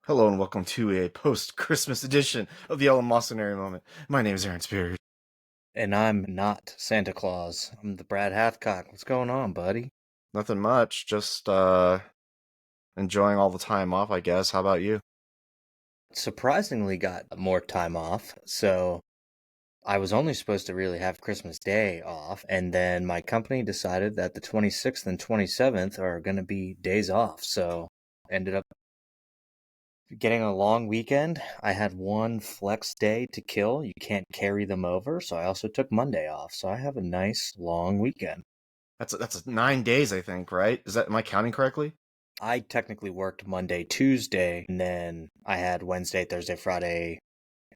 Hello and welcome to a post-Christmas edition of the Ellen Mawsonary Moment. My name is Aaron Spears. And I'm not Santa Claus. I'm the Brad Hathcock. What's going on, buddy? Nothing much, just enjoying all the time off, I guess. How about you? Surprisingly got more time off, so I was only supposed to really have Christmas Day off, and then my company decided that the 26th and 27th are going to be days off, so ended up getting a long weekend. I had one flex day to kill. You can't carry them over, so I also took Monday off, so I have a nice long weekend. That's 9 days, I think, right? Am I counting correctly? I technically worked Monday, Tuesday, and then I had Wednesday, Thursday, Friday,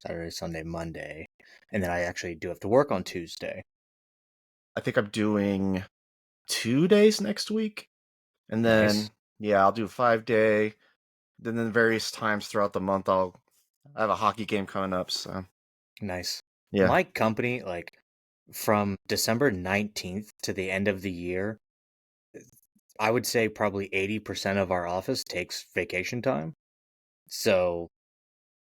Saturday, Sunday, Monday. And then I actually do have to work on Tuesday. I think I'm doing 2 days next week, and Nice. then I'll do a 5 day. Then various times throughout the month, I have a hockey game coming up. So Nice. yeah, My company, like from December 19th to the end of the year, I would say probably 80% of our office takes vacation time. So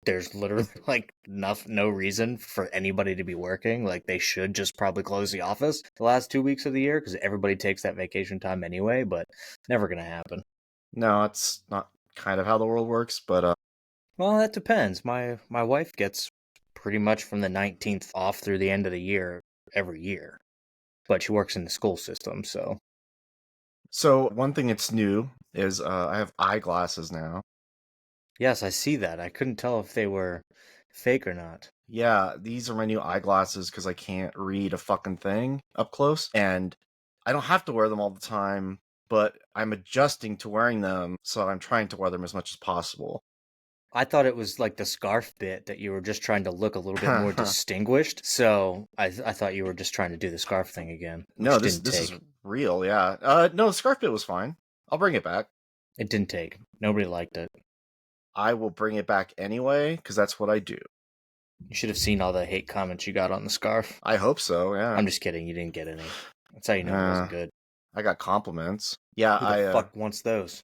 there's literally like no reason for anybody to be working. Like they should just probably close the office the last 2 weeks of the year because everybody takes that vacation time anyway, but never gonna happen. no, it's not kind of how the world works, but Well, that depends. My wife gets pretty much from the 19th off through the end of the year every year, but she works in the school system, so so one thing that's new is I have eyeglasses now. yes, I see that. I couldn't tell if they were fake or not. Yeah, these are my new eyeglasses because I can't read a fucking thing up close. And I don't have to wear them all the time, but I'm adjusting to wearing them, so I'm trying to wear them as much as possible. I thought it was like the scarf bit that you were just trying to look a little bit more distinguished, so I thought you were just trying to do the scarf thing again, No, which this didn't this is take. real, yeah. No, the scarf bit was fine. I'll bring it back. It didn't take. Nobody liked it. I will bring it back anyway, because that's what I do. You should have seen all the hate comments you got on the scarf. I hope so, yeah. I'm just kidding. You didn't get any. That's how you know it Uh, wasn't good. I got compliments. Yeah, Who the fuck wants those?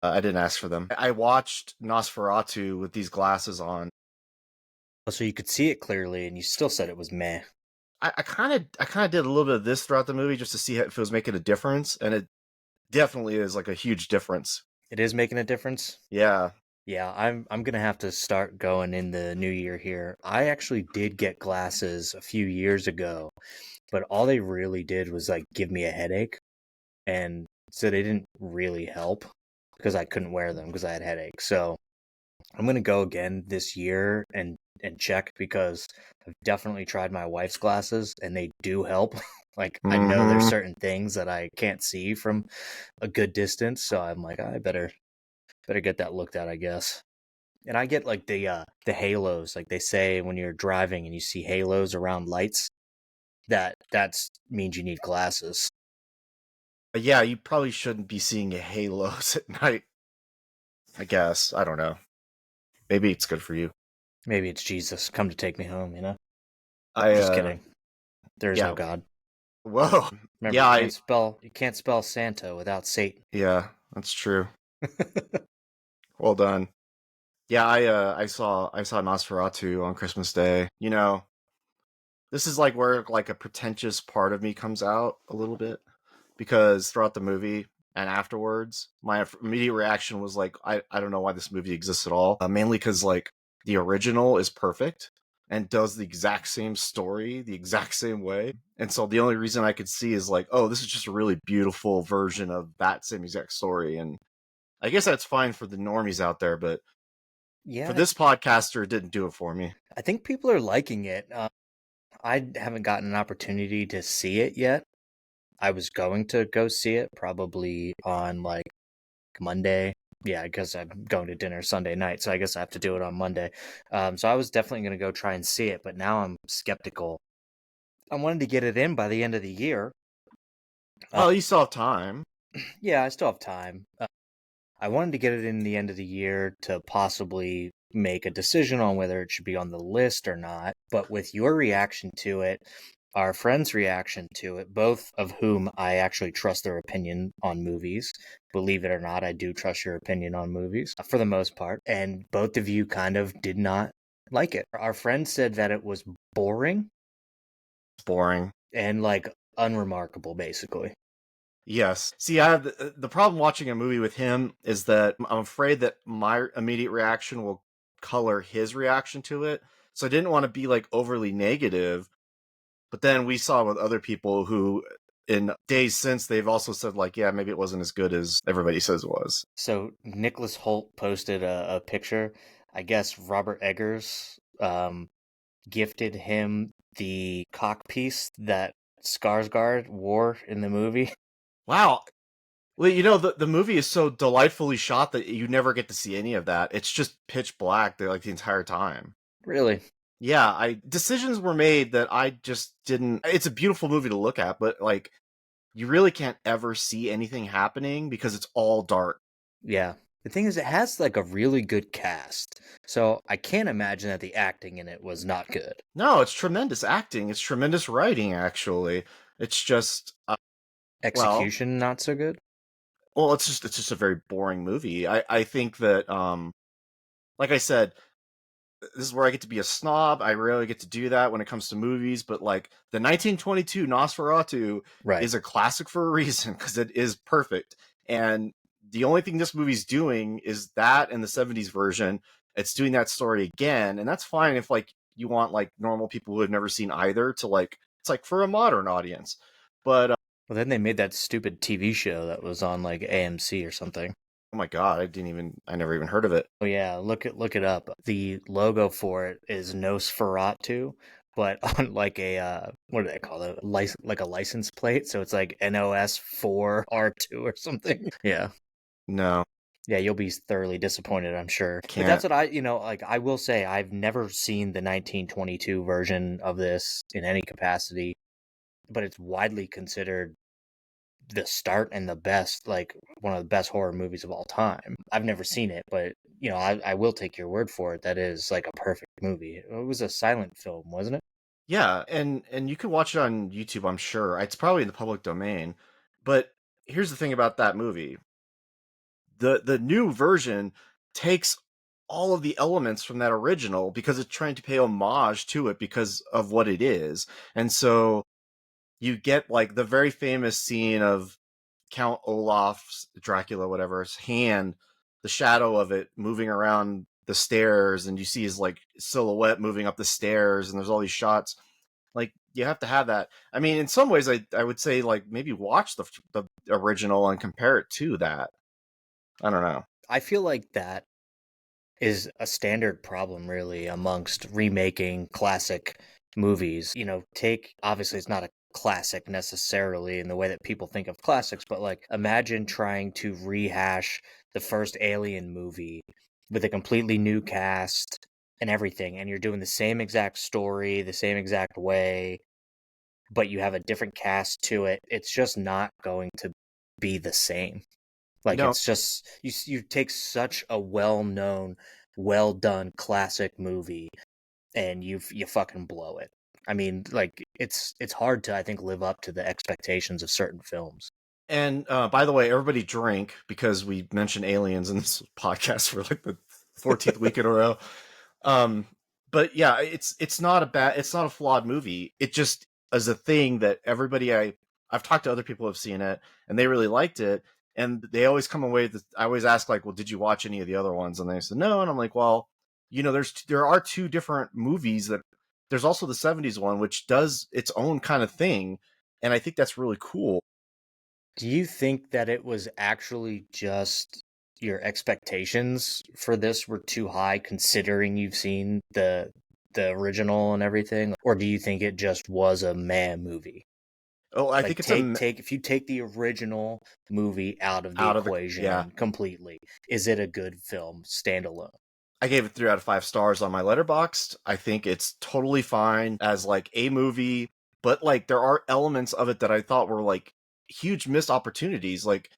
I didn't ask for them. I watched Nosferatu with these glasses on. Oh, so you could see it clearly, and you still said it was meh. I kind of did a little bit of this throughout the movie just to see if it was making a difference, and it definitely is like a huge difference. It is making a difference. Yeah. Yeah, I'm gonna have to start going in the new year here. I actually did get glasses a few years ago, but all they really did was like give me a headache, and so they didn't really help because I couldn't wear them because I had headaches. So I'm gonna go again this year and check because I've definitely tried my wife's glasses and they do help. Like I know there's Mm-hmm. certain things that I can't see from a good distance, so I'm like I better get that looked at, I guess. And I get like the halos, like they say when you're driving and you see halos around lights, that's means you need glasses. Yeah, you probably shouldn't be seeing halos at night. I guess I don't know. Maybe it's good for you. Maybe it's Jesus come to take me home, you know? I Just kidding. There is no yeah. God. Whoa. Remember, Yeah, I you can't spell Santa without Satan. yeah, that's true. Well done. Yeah, I saw Nosferatu on Christmas Day. This is like where like a pretentious part of me comes out a little bit because throughout the movie and afterwards, my immediate reaction was like, I don't know why this movie exists at all. Mainly because like the original is perfect and does the exact same story the exact same way. And so the only reason I could see is like, oh, this is just a really beautiful version of that same exact story. And I guess that's fine for the normies out there, but for Yeah, this podcaster, it didn't do it for me. I think people are liking it. I haven't gotten an opportunity to see it yet. I was going to go see it probably on like Monday. Yeah, because I'm going to dinner Sunday night, so I guess I have to do it on Monday. So I was definitely going to go try and see it, but now I'm skeptical. I wanted to get it in by the end of the year. Uh, Well, you still have time. yeah, I still have time. I wanted to get it in the end of the year to possibly make a decision on whether it should be on the list or not. But with your reaction to it, our friend's reaction to it, both of whom I actually trust their opinion on movies. Believe it or not, I do trust your opinion on movies for the most part. And both of you kind of did not like it. Our friend said that it was boring It's boring. and like unremarkable, basically. Yes. See, the problem watching a movie with him is that I'm afraid that my immediate reaction will color his reaction to it. So I didn't want to be like overly negative. But then we saw with other people who, in days since, they've also said like, yeah, maybe it wasn't as good as everybody says it was. So Nicholas Holt posted a picture. I guess Robert Eggers gifted him the cock piece that Skarsgård wore in the movie. Wow. Well, you know, the movie is so delightfully shot that you never get to see any of that. It's just pitch black like the entire time. Really? Yeah, decisions were made that I just didn't. It's a beautiful movie to look at, but like you really can't ever see anything happening because it's all dark. Yeah. The thing is, it has like a really good cast. So I can't imagine that the acting in it was not good. No, it's tremendous acting. It's tremendous writing, actually. It's just, well, Execution, not so good. it's just a very boring movie. I think that, like I said, this is where I get to be a snob. I rarely get to do that when it comes to movies, but like the 1922 Nosferatu Right. is a classic for a reason because it is perfect. And the only thing this movie's doing is that in the 70s version, it's doing that story again. And that's fine if like you want like normal people who have never seen either to like, it's like for a modern audience. But Well, then they made that stupid TV show that was on like AMC or something. oh my God, I never even heard of it. Oh yeah, look it up. The logo for it is Nosferatu, but on like a what do they call it? Like a license plate, so it's like NOS4R2 or something. Yeah. No, Yeah, you'll be thoroughly disappointed, I'm sure. I But that's can't. what like I will say I've never seen the 1922 version of this in any capacity, but it's widely considered the start and the best, like one of the best horror movies of all time. I've never seen it, but I will take your word for it. That is like a perfect movie. It was a silent film, wasn't it? Yeah, and you can watch it on YouTube, I'm sure. It's probably in the public domain. But here's the thing about that movie. The new version takes all of the elements from that original because it's trying to pay homage to it because of what it is. And so you get like the very famous scene of Count Olaf's Dracula, whatever's hand, the shadow of it moving around the stairs, and you see his like silhouette moving up the stairs, and there's all these shots. Like you have to have that. I mean, in some ways, I would say like maybe watch the original and compare it to that. I don't know. I feel like that is a standard problem really amongst remaking classic movies. Take obviously it's not a classic necessarily in the way that people think of classics, but like imagine trying to rehash the first Alien movie with a completely new cast and everything, and you're doing the same exact story, the same exact way, but you have a different cast to it. It's just not going to be the same. Like No, it's just you take such a well-known, well-done classic movie and you fucking blow it. I mean, like it's hard to I think live up to the expectations of certain films. and by the way, everybody drink because we mentioned aliens in this podcast for like the 14th week in a row. Um, but yeah, it's not a flawed movie. It just is a thing that I've talked to other people who have seen it and they really liked it, and they always come away with, I always ask like, well, did you watch any of the other ones? And they said no, and I'm like, well, there are two different movies that there's also the 70s one which does its own kind of thing, and I think that's really cool. Do you think that it was actually just your expectations for this were too high considering you've seen the original and everything, or do you think it just was a meh movie? Oh, I Like think it's a take if you take the original movie out of the out of the yeah. equation completely, is it a good film standalone? I gave it 3 out of 5 stars on my letterboxd. I think it's totally fine as like a movie, but like there are elements of it that I thought were like huge missed opportunities. Like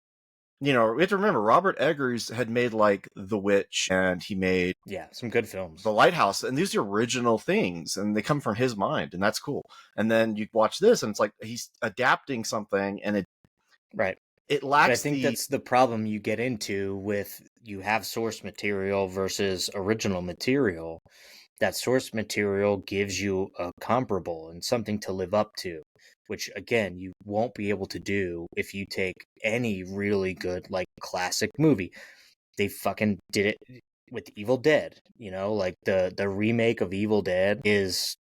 we have to remember Robert Eggers had made like The Witch, and he made Yeah, some good films. The Lighthouse, and these are original things, and they come from his mind, and that's cool. And then you watch this, and it's like he's adapting something, and Right. it But I lacks think the. that's the problem you get into with you have source material versus original material. That source material gives you a comparable and something to live up to, which again, you won't be able to do if you take any really good, like, classic movie. They fucking did it with Evil Dead, like the remake of Evil Dead is,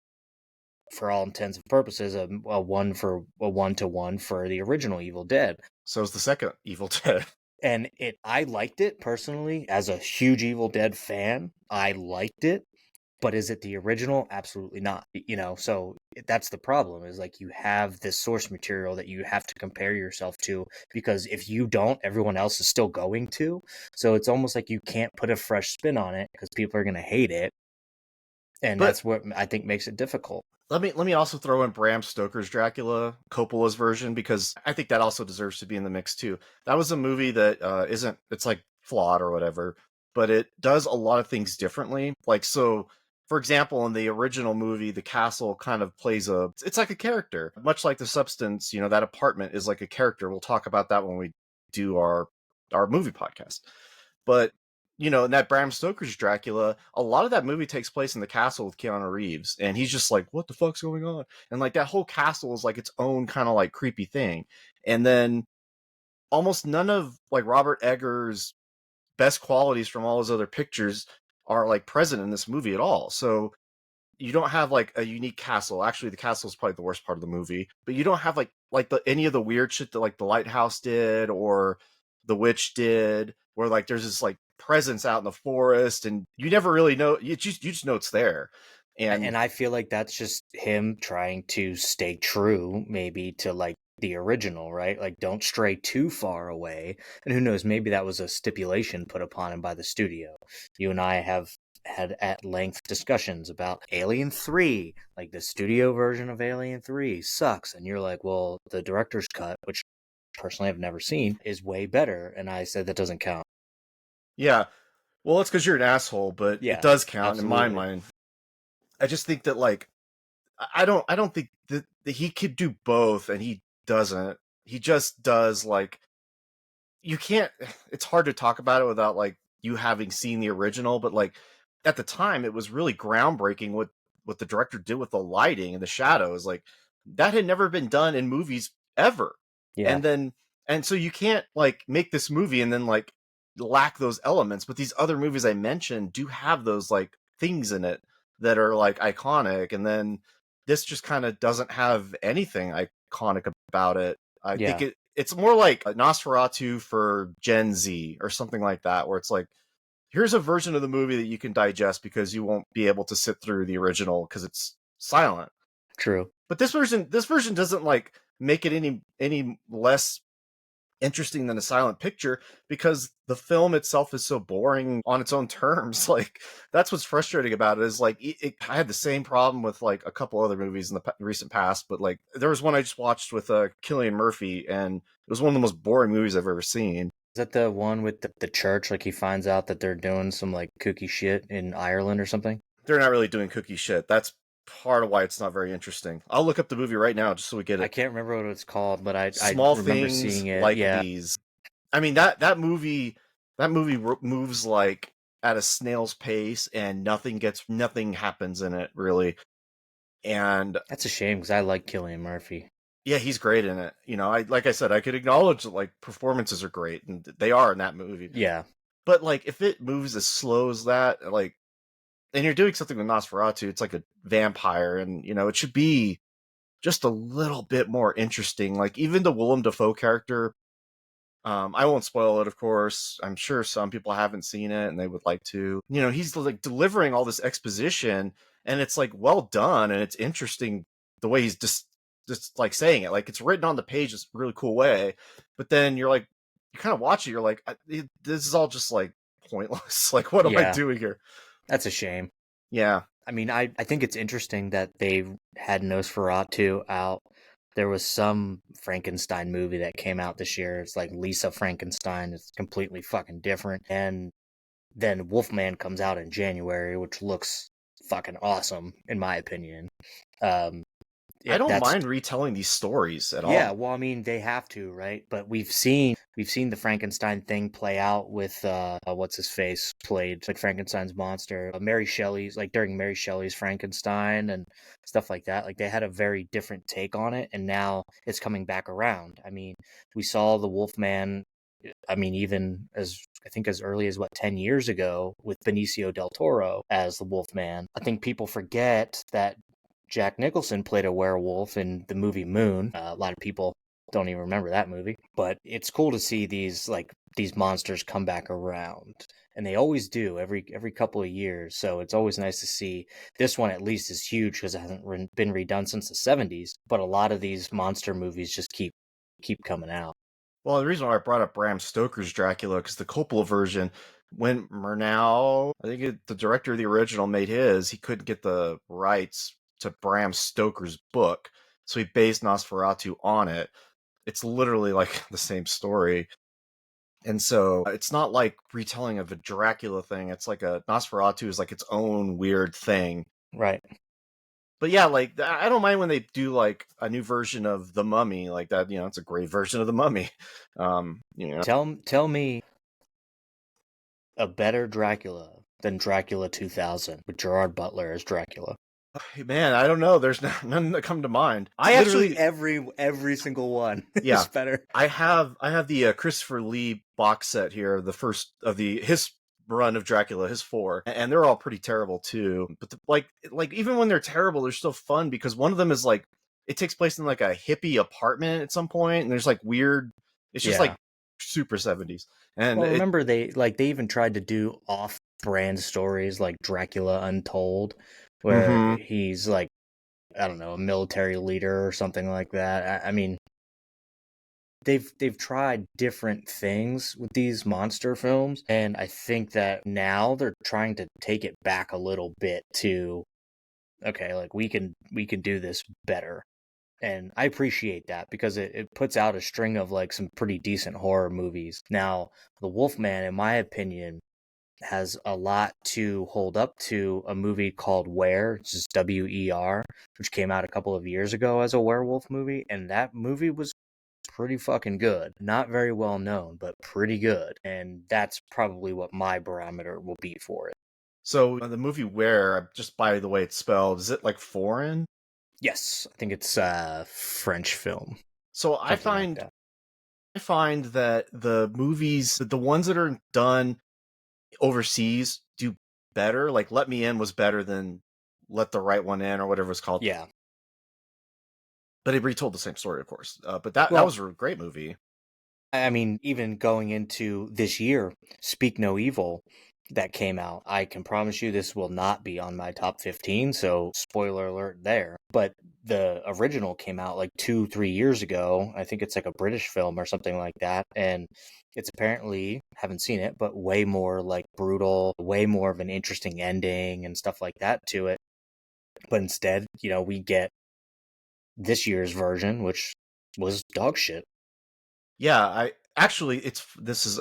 for all intents and purposes, a 1-to-1 for the original Evil Dead. So is the second Evil Dead. And I liked it personally as a huge Evil Dead fan. I liked it, but is it the original? Absolutely not. So that's the problem, is like you have this source material that you have to compare yourself to, because if you don't, everyone else is still going to. So it's almost like you can't put a fresh spin on it because people are going to hate it. And But that's what I think makes it difficult. let me also throw in Bram Stoker's Dracula, Coppola's version, because I think that also deserves to be in the mix too. That was a movie that isn't, it's like flawed or whatever, but it does a lot of things differently. Like, so for example, in the original movie, the castle kind of plays it's like a character, much like The Substance. That apartment is like a character. We'll talk about that when we do our movie podcast. But in that Bram Stoker's Dracula, a lot of that movie takes place in the castle with Keanu Reeves, and he's just like, "What the fuck's going on?" And like that whole castle is like its own kind of like creepy thing. And then almost none of like Robert Eggers' best qualities from all his other pictures are like present in this movie at all. So you don't have like a unique castle. Actually, the castle is probably the worst part of the movie, but you don't have like any of the weird shit that like the Lighthouse did or the Witch did, where like there's this like presence out in the forest, and you never really know. You just know it's there, and And I feel like that's just him trying to stay true, maybe, to like the original, right? Like, don't stray too far away. And who knows, maybe that was a stipulation put upon him by the studio. You and I have had at length discussions about Alien 3. Like, the studio version of Alien 3 sucks. And you're like, well, the director's cut, which personally I've never seen, is way better. And I said that doesn't count. yeah. Well, it's because you're an asshole, but it Yeah, does count in my absolutely. mind. I just think that like I don't think that he could do both, and he doesn't. He just does like you can't. It's hard to talk about it without like you having seen the original, but like at the time it was really groundbreaking what the director did with the lighting and the shadows. Like that had never been done in movies ever. Yeah, And so you can't like make this movie and then like lack those elements, but these other movies I mentioned do have those like things in it that are like iconic, and then this just kind of doesn't have anything iconic about it. I think yeah. it's more like a Nosferatu for Gen Z or something like that, where it's like, here's a version of the movie that you can digest because you won't be able to sit through the original because it's silent. True. But this version doesn't like make it any less interesting than a silent picture, because the film itself is so boring on its own terms. Like that's what's frustrating about it, is like I had the same problem with like a couple other movies in the recent past, but like there was one I just watched with Cillian Murphy, and it was one of the most boring movies I've ever seen. Is that the one with the church? Like, he finds out that they're doing some like kooky shit in Ireland or something? They're not really doing cookie shit. That's part of why it's not very interesting. I'll look up the movie right now just so we get I it. can't remember what it's called, but I Small remember things seeing it. like Yeah. these. I mean that movie moves like at a snail's pace, and nothing happens in it really. And That's a shame because I like Cillian Murphy. yeah, he's great in it. I like I said, I could acknowledge that like performances are great, and they are in that movie. Yeah. But like if it moves as slow as that, like, and you're doing something with Nosferatu, it's like a vampire, and it should be just a little bit more interesting. Like even the Willem Dafoe character, I won't spoil it, of course. I'm sure some people haven't seen it and they would like to. He's like delivering all this exposition, and it's like well done, and it's interesting the way he's just like saying it. Like it's written on the page in a really cool way, but then you're like, you kind of watch it, you're like, this is all just like pointless. Like, what am I Yeah. doing here? That's a shame. Yeah, I mean, I think it's interesting that they had Nosferatu out There was some Frankenstein movie that came out this year. It's like Lisa Frankenstein. It's completely fucking different. And then Wolfman comes out in January, which looks fucking awesome in my opinion. Um, I don't that's mind retelling these stories at yeah. all. Well, I mean, they have to, right? But we've seen the Frankenstein thing play out with what's his face played like Frankenstein's monster, Mary Shelley's like during Mary Shelley's Frankenstein and stuff like that. Like they had a very different take on it, and now it's coming back around. I mean, we saw the Wolfman. I mean, even as I think as early as what 10 years ago with Benicio del Toro as the Wolfman. I think people forget that Jack Nicholson played a werewolf in the movie Moon. A lot of people don't even remember that movie, but it's cool to see these monsters come back around, and they always do every couple of years. So it's always nice to see. This one at least is huge because it hasn't been redone since the '70s. But a lot of these monster movies just keep coming out. Well, the reason why I brought up Bram Stoker's Dracula, because the Coppola version, when Murnau, the director of the original, made his, he couldn't get the rights to Bram Stoker's book, so he based Nosferatu on it. It's literally like the same story. And so it's not like retelling of a Dracula thing. It's like a Nosferatu is like its own weird thing. Right. But yeah, like I don't mind when they do like a new version of the Mummy like that. You know, it's a great version of the Mummy. You know, Tell me a better Dracula than Dracula 2000 with Gerard Butler as Dracula. man, I don't know. There's none that come to mind. I Literally actually, every single one is yeah, better. I have the Christopher Lee box set here, the first of his run of Dracula, his four, and they're all pretty terrible too. But like even when they're terrible, they're still fun because one of them is like it takes place in like a hippie apartment at some point, and there's like weird. It's just Yeah. like super 70s, and Well, it. remember they even tried to do off-brand stories like Dracula Untold, where Mm-hmm. he's like I don't know a military leader or something like that. I mean, they've tried different things with these monster films, and I think that now they're trying to take it back a little bit to okay, like we can do this better. And I appreciate that because it puts out a string of like some pretty decent horror movies. Now, The Wolfman, in my opinion, has a lot to hold up to a movie called Were, which is WER, which came out a couple of years ago as a werewolf movie, and that movie was pretty fucking good. Not very well known, but pretty good. And that's probably what my barometer will be for it. So the movie Where, just by the way it's spelled, is it like foreign? Yes, I think it's French film, So I something like find that. I find that the movies, the ones that are done overseas, do better. Like Let Me In was better than Let the Right One In or whatever it's called. Yeah. But it retold the same story, of course. But that Well, was a great movie. I mean, even going into this year, Speak No Evil that came out, I can promise you this will not be on my top 15, so spoiler alert there. But the original came out like 2, 3 years ago. I think it's like a British film or something like that. And it's apparently, haven't seen it, but way more like brutal, way more of an interesting ending and stuff like that to it. But instead, we get this year's version, which was dog shit. Yeah, I actually this is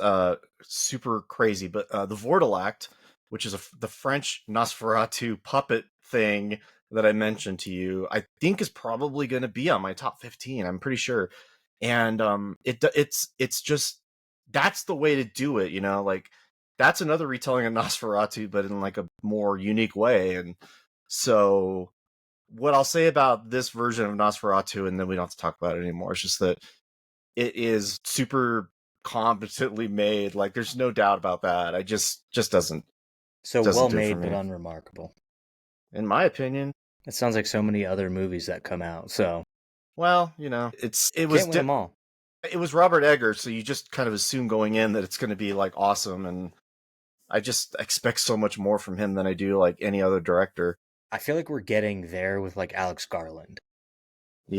super crazy, but the Vortilact, which is the French Nosferatu puppet thing that I mentioned to you, I think is probably going to be on my top 15. I'm pretty sure. And it's just that's the way to do it, like that's another retelling of Nosferatu but in like a more unique way. And so what I'll say about this version of Nosferatu, and then we don't have to talk about it anymore, it's just that it is super competently made. Like there's no doubt about that. I just So doesn't well do it for made, but me, unremarkable. in my opinion. It sounds like so many other movies that come out. So Well, can't win them all. it was Robert Eggers, so you just kind of assume going in that it's going to be like awesome, and I just expect so much more from him than I do like any other director. I feel like we're getting there with like Alex Garland, who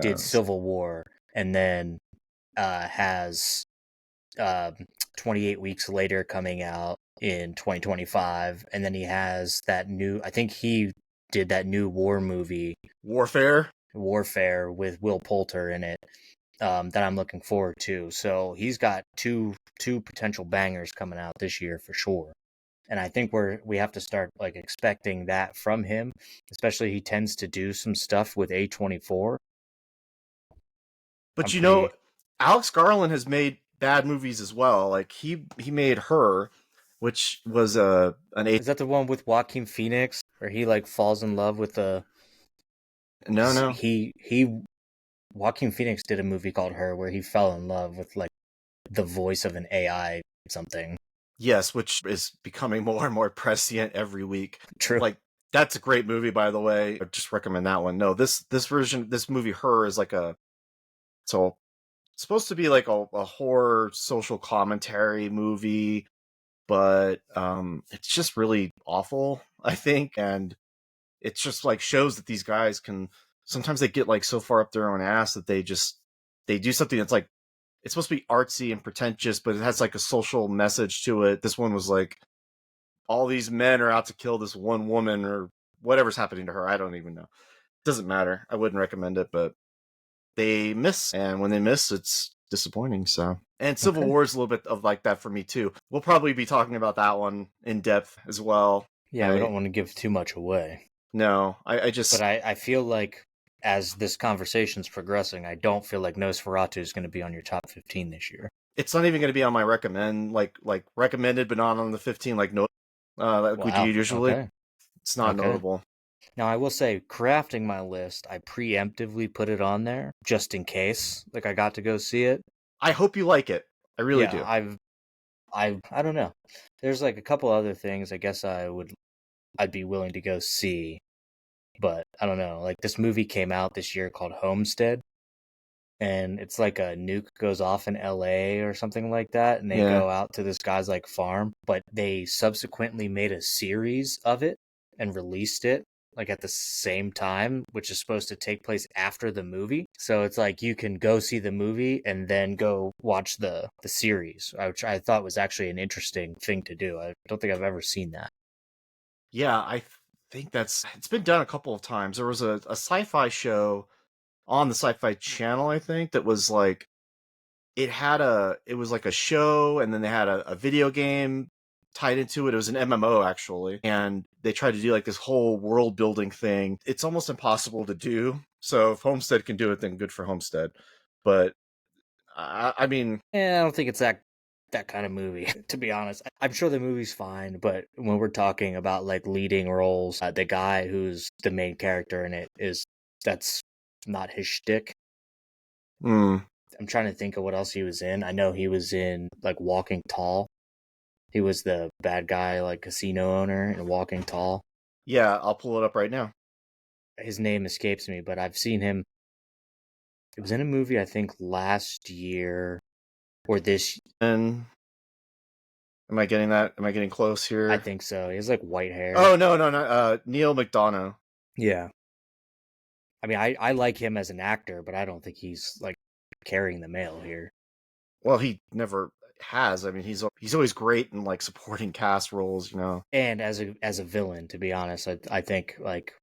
did Yes. Civil War and then has uh, 28 Weeks Later coming out in 2025, and then he has that new. I think he did that new war movie. Warfare. Warfare with Will Poulter in it, that I'm looking forward to. So he's got two potential bangers coming out this year for sure. And I think we have to start like expecting that from him, especially he tends to do some stuff with A24. I'm But pretty. Alex Garland has made bad movies as well. Like he made Her, which was an A. Is that the one with Joaquin Phoenix where he like falls in love with the? No, Because no. he Joaquin Phoenix did a movie called Her where he fell in love with like the voice of an AI something. Yes, which is becoming more and more prescient every week. True. Like that's a great movie, by the way. I just recommend that one. No, this movie, Her, is like a so it's supposed to be like a horror social commentary movie, but it's just really awful, I think, and it's just like shows that these guys can sometimes they get like so far up their own ass that they do something that's like it's supposed to be artsy and pretentious, but it has like a social message to it. This one was like all these men are out to kill this one woman or whatever's happening to her. I don't even know. It doesn't matter. I wouldn't recommend it, but they miss, and when they miss, it's disappointing. So, and Civil Okay. War is a little bit of like that for me too. We'll probably be talking about that one in depth as well. Yeah, we I don't want to give too much away. no, I But just I feel like as this conversation's progressing, I don't feel like Nosferatu is going to be on your top 15 this year. it's not even going to be on my like recommended, but not on the 15 like no like we do Wow. usually. Okay. It's not Okay. notable. Now I will say, crafting my list, I preemptively put it on there just in case, like I got to go see it. I hope you like it. I really Yeah, do. I don't know. There's like a couple other things I guess I'd be willing to go see, but I don't know. Like this movie came out this year called Homestead, and it's like a nuke goes off in LA or something like that, and they Yeah. go out to this guy's like farm, but they subsequently made a series of it and released it like at the same time, which is supposed to take place after the movie. So it's like you can go see the movie and then go watch the series, which I thought was actually an interesting thing to do. I don't think I've ever seen that. Yeah, think that's it's been done a couple of times. There was a sci-fi show on the Sci-Fi Channel, I think, that was like it was like a show, and then they had a video game tied into it. It was an MMO actually, and they tried to do like this whole world building thing. It's almost impossible to do. So if Homestead can do it, then good for Homestead. But I mean, I don't think it's that kind of movie, to be honest. I'm sure the movie's fine, but when we're talking about like leading roles, the guy who's the main character in it is that's not his shtick. hmm, I'm trying to think of what else he was in. I know he was in like Walking Tall. He was the bad guy, like casino owner in Walking Tall. yeah, I'll pull it up right now. His name escapes me, but I've seen him. It was in a movie I think last year or this. And am I getting that? Am I getting close I here? think so. He has like white hair. Oh no, no, no. Neil McDonough. Yeah. I mean, I like him as an actor, but I don't think he's like carrying the mail here. Well, he never has. I mean, he's always great in like supporting cast roles. And as a villain, to be honest, I think like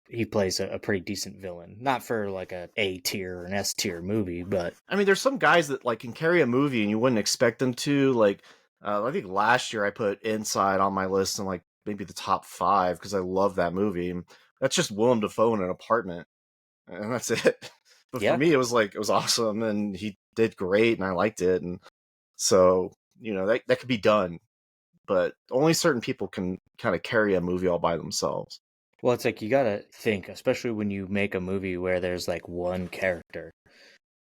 he plays a pretty decent villain. Not for like A tier or an S tier movie, but I mean, there's some guys that like can carry a movie and you wouldn't expect them to. Like, I think last year I put Inside on my list and like maybe the top five because I love that movie. That's just Willem Dafoe in an apartment, and that's it. But for yeah. me, it was awesome, and he did great, and I liked it, and so that could be done, but only certain people can kind of carry a movie all by themselves. Well, it's like you gotta think, especially when you make a movie where there's like one character.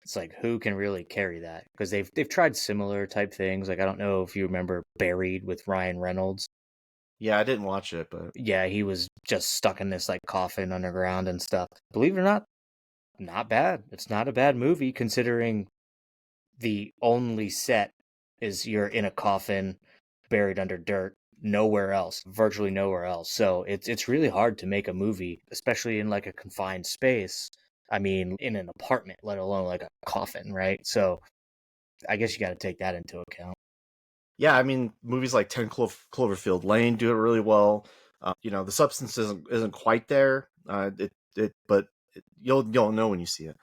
It's like who can really carry that? Because they've tried similar type things. Like I don't know if you remember Buried with Ryan Reynolds. Yeah, I didn't watch it, but Yeah, he was just stuck in this like coffin underground and stuff. Believe it or not bad. It's not a bad movie considering the only set is you're in a coffin buried under dirt, nowhere else, virtually nowhere else. So it's really hard to make a movie, especially in like a confined space. I mean, in an apartment, let alone like a coffin, right? So I guess you got to take that into account. yeah, I mean, movies like Cloverfield Lane do it really well. The substance isn't quite there. But You'll know when you see it.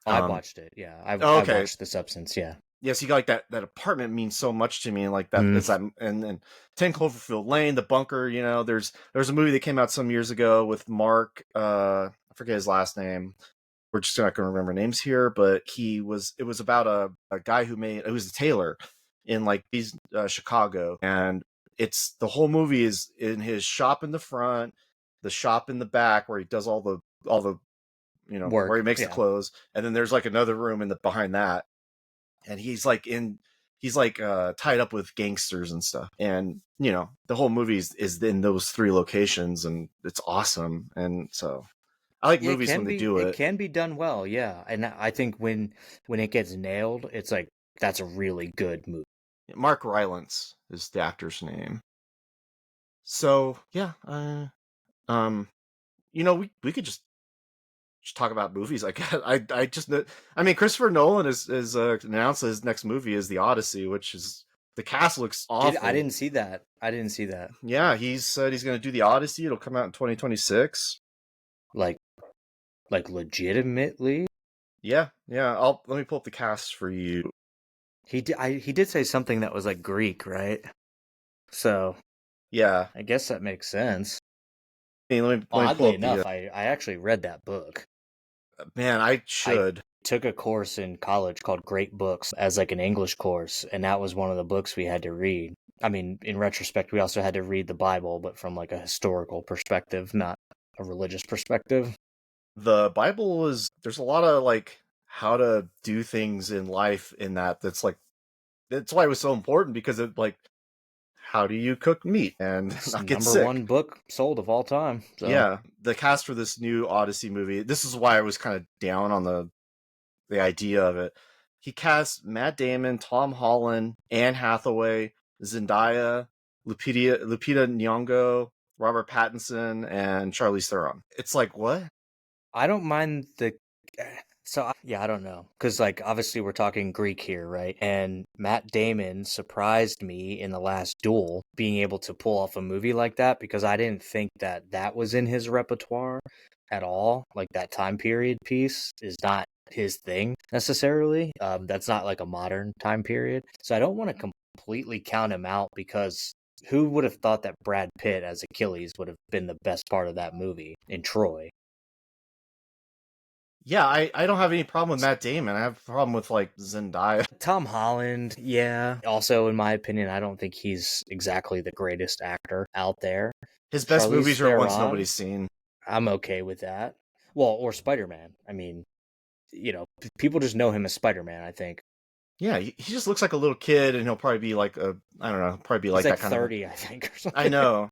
I watched it. Yeah, I Okay. watched The Substance. Yeah. Yes, you got like that apartment means so much to me, and like that Mm. is that, and then 10 Cloverfield Lane, The Bunker. You know, there's a movie that came out some years ago with Mark. I forget his last name. We're just not going to remember names here, but it was about a guy it was a tailor in like these Chicago, and it's the whole movie is in his shop in the front, the shop in the back where he does all the where he Work. makes the Yeah. clothes, and then there's like another room in the behind that, and he's like tied up with gangsters and stuff, and the whole movie is in those three locations, and it's awesome. And so I like movies when they do It it. can be done well. Yeah, and I think when it gets nailed, it's like that's a really good movie. Mark Rylance is the actor's name. So yeah, um, we could just talk about movies. I guess I just I mean, Christopher Nolan is announced his next movie is The Odyssey, which is the cast looks I awful. didn't see that. I didn't see that. Yeah, he said he's going to do The Odyssey. It'll come out in 2026. Like legitimately. Yeah. Let me pull up the cast for you. He did say something that was like Greek, right? So Yeah. I guess that makes sense. Hey, let me pull Oddly up the. enough, I actually read that book. Man, I I should. took a course in college called Great Books as like an English course, and that was one of the books we had to read. I mean, in retrospect, we also had to read the Bible, but from like a historical perspective, not a religious perspective. The Bible is there's a lot of like how to do things in life in that's like that's why it was so important, because it like how do you cook meat and It's not get number sick. one book sold of all time. So Yeah, the cast for this new Odyssey movie. This is why I was kind of down on the idea of it. He cast Matt Damon, Tom Holland, Anne Hathaway, Zendaya, Lupita Nyong'o, Robert Pattinson, and Charlize Theron. It's like, what? I don't mind the. Yeah, I don't know. Because, like, obviously we're talking Greek here, right? And Matt Damon surprised me in The Last Duel being able to pull off a movie like that because I didn't think that was in his repertoire at all. Like, that time period piece is not his thing necessarily. That's not like a modern time period. So I don't want to completely count him out because who would have thought that Brad Pitt as Achilles would have been the best part of that movie in Troy? Yeah, I don't have any problem with Matt Damon. I have a problem with like Zendaya. Tom Holland, yeah. Also, in my opinion, I don't think he's exactly the greatest actor out there. His best Charlize movies are ones Theron, nobody's seen. I'm okay with that. Well, or Spider-Man. I mean, people just know him as Spider-Man, I think. Yeah, he just looks like a little kid, and he'll probably be like I don't know, probably be He's like like that kind of. 30, I think, or I something. know.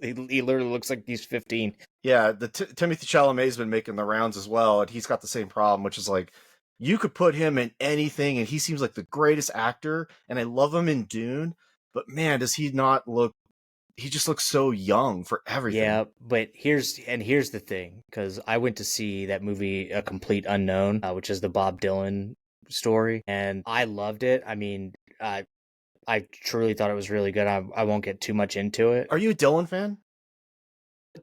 He literally looks like he's 15. Yeah, the Timothée Chalamet's been making the rounds as well, and he's got the same problem, which is like you could put him in anything, and he seems like the greatest actor, and I love him in Dune, but man, does he not look? He just looks so young for everything. Yeah, but here's the thing, because I went to see that movie, A Complete Unknown, which is the Bob Dylan story, and I loved it. I mean, I truly thought it was really good. I won't get too much into it. Are you a Dylan fan?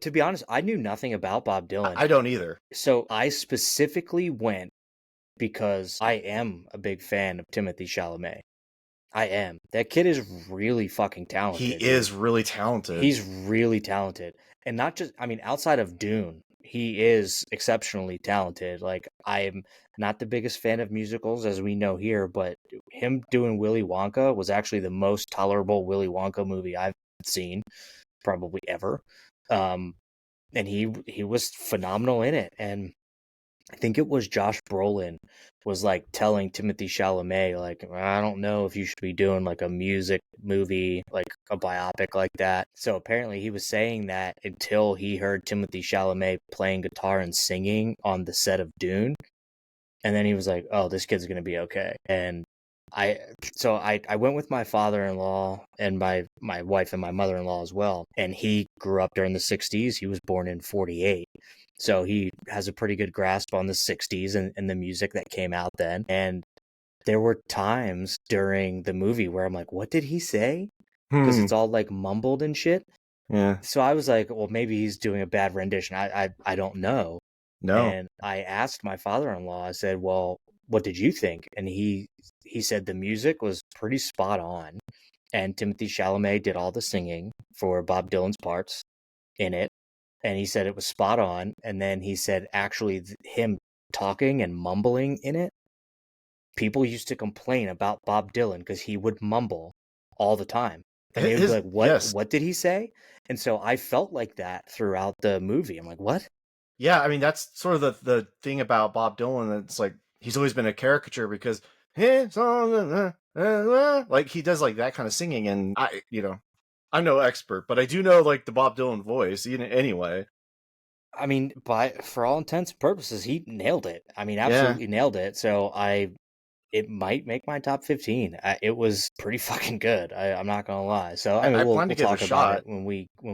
To be honest, I knew nothing about Bob Dylan. I don't either. So I specifically went because I am a big fan of Timothée Chalamet. I am. That kid is really fucking He talented, is dude. really talented. He's really talented. And not just, I mean, outside of Dune, he is exceptionally talented. Like, I am not the biggest fan of musicals, as we know here, but him doing Willy Wonka was actually the most tolerable Willy Wonka movie I've seen, probably ever. Um, and he was phenomenal in it. And I think it was Josh Brolin was like telling Timothée Chalamet, like, I don't know if you should be doing like a music movie, like a biopic like that. So apparently he was saying that until he heard Timothée Chalamet playing guitar and singing on the set of Dune. And then he was like, oh, this kid's going to be okay. And I went with my father-in-law and my wife and my mother-in-law as well. And he grew up during the 60s. He was born in 48. So he has a pretty good grasp on the 60s and the music that came out then. And there were times during the movie where I'm like, what did he say? Because it's all like mumbled and shit. Yeah. So I was like, well, maybe he's doing a bad rendition. I don't know. No. And I asked my father-in-law, I said, well, what did you think? And he said the music was pretty spot on. And Timothée Chalamet did all the singing for Bob Dylan's parts in it. And he said it was spot on. And then he said, actually, him talking and mumbling in it, people used to complain about Bob Dylan because he would mumble all the time. And they would be His like, yes. what did he say? And so I felt like that throughout the movie. I'm like, what? Yeah, I mean that's sort of the thing about Bob Dylan. It's like he's always been a caricature because like he does like that kind of singing, and I'm no expert, but I do know like the Bob Dylan voice anyway. I mean, for all intents and purposes, he nailed it. I mean, Yeah, absolutely nailed it. So it might make my top 15. It was pretty fucking good. I'm not gonna lie. So I mean, I we'll plan to give it a talk about it shot. when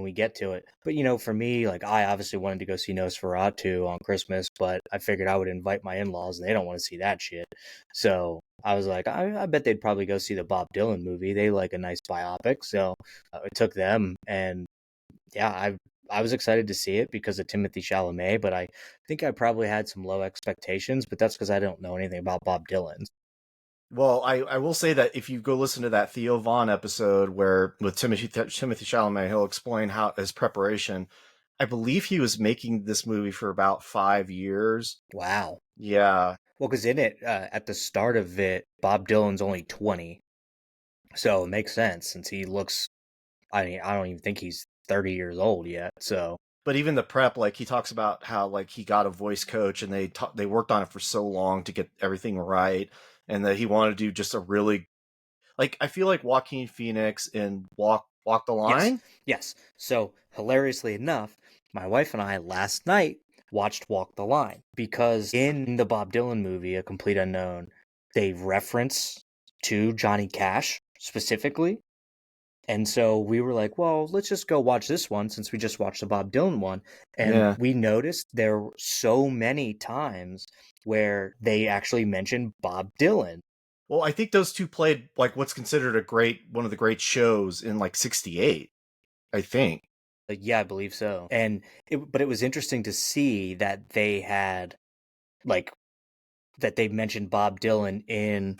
we get to it. But for me, like I obviously wanted to go see Nosferatu on Christmas, but I figured I would invite my in-laws, and they don't want to see that shit. So I was like, I bet they'd probably go see the Bob Dylan movie. They like a nice biopic, so I took them, and yeah, I was excited to see it because of Timothée Chalamet, but I think I probably had some low expectations, but that's because I don't know anything about Bob Dylan. Well, I will say that if you go listen to that Theo Vaughn episode where with Timothy Chalamet, he'll explain how his preparation. I believe he was making this movie for about 5 years. Wow. Yeah, Well, because in it, at the start of it, Bob Dylan's only 20. So it makes sense since he looks, I mean, I don't even think he's 30 years old yet. So, but even the prep, like he talks about how like he got a voice coach and they worked on it for so long to get everything right, and that he wanted to do just a really like I feel like Joaquin Phoenix in Walk the yes, Line. yes. So, hilariously enough, my wife and I last night watched Walk the Line because in the Bob Dylan movie, A Complete Unknown, they reference to Johnny Cash specifically. And so we were like, well, let's just go watch this one since we just watched the Bob Dylan one. And Yeah. we noticed there were so many times where they actually mentioned Bob Dylan. Well, I think those two played like what's considered one of the great shows in like '68. I think. Like, yeah, I believe so. But it was interesting to see that they had like that they mentioned Bob Dylan in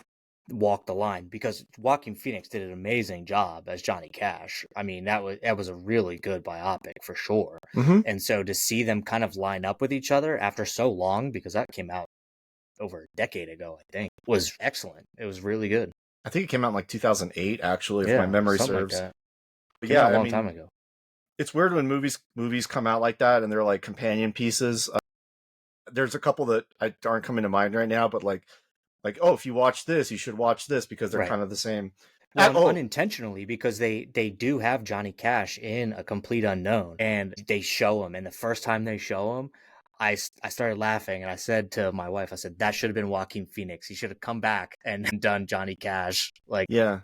Walk the Line because Joaquin Phoenix did an amazing job as Johnny Cash. I mean, that was a really good biopic for sure. Mm-hmm. And so to see them kind of line up with each other after so long, because that came out over a decade ago, I think, was excellent. It was really good. I think it came out in like 2008, actually, if my Yeah, memory something like serves. that. But Came yeah, out a I long time mean, ago. it's weird when movies come out like that and they're like companion pieces. There's a couple that aren't coming to mind right now, but like oh, if you watch this, you should watch this because they're Right. kind of the same. Well, and Oh, unintentionally because they do have Johnny Cash in A Complete Unknown, and they show him. And the first time they show him, I started laughing, and I said to my wife, I said that should have been Joaquin Phoenix. He should have come back and done Johnny Cash like yeah.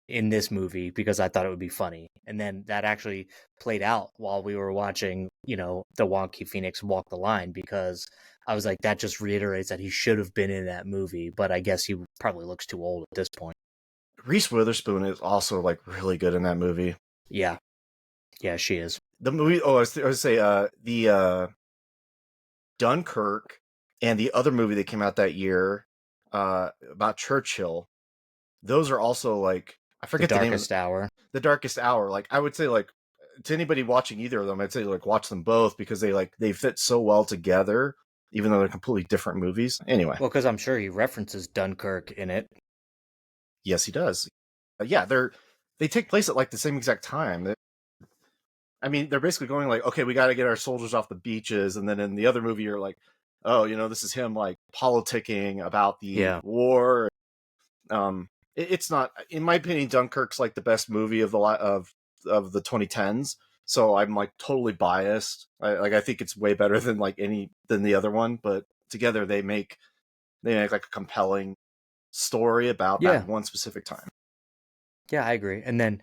in this movie because I thought it would be funny. And then that actually played out while we were watching, the Joaquin Phoenix Walk the Line because I was like, that just reiterates that he should have been in that movie, but I guess he probably looks too old at this point. Reese Witherspoon is also like really good in that movie. Yeah. Yeah, she is. The movie. Oh, I was say the Dunkirk and the other movie that came out that year about Churchill. Those are also like I The forget the name of Darkest Hour. The Darkest Hour. Like I would say like to anybody watching either of them, I'd say like watch them both because they fit so well together, even though they're completely different movies. Anyway, Well, because I'm sure he references Dunkirk in it. yes, he does. Yeah, they take place at like the same exact time. I mean, they're basically going like, okay, we got to get our soldiers off the beaches, and then in the other movie, you're like, oh, this is him like politicking about the Yeah. war. It's not, in my opinion, Dunkirk's like the best movie of of the 2010s. So I'm like totally biased. I think it's way better than than the other one, but together they make like a compelling story about that Yeah. one specific time. Yeah, I agree. And then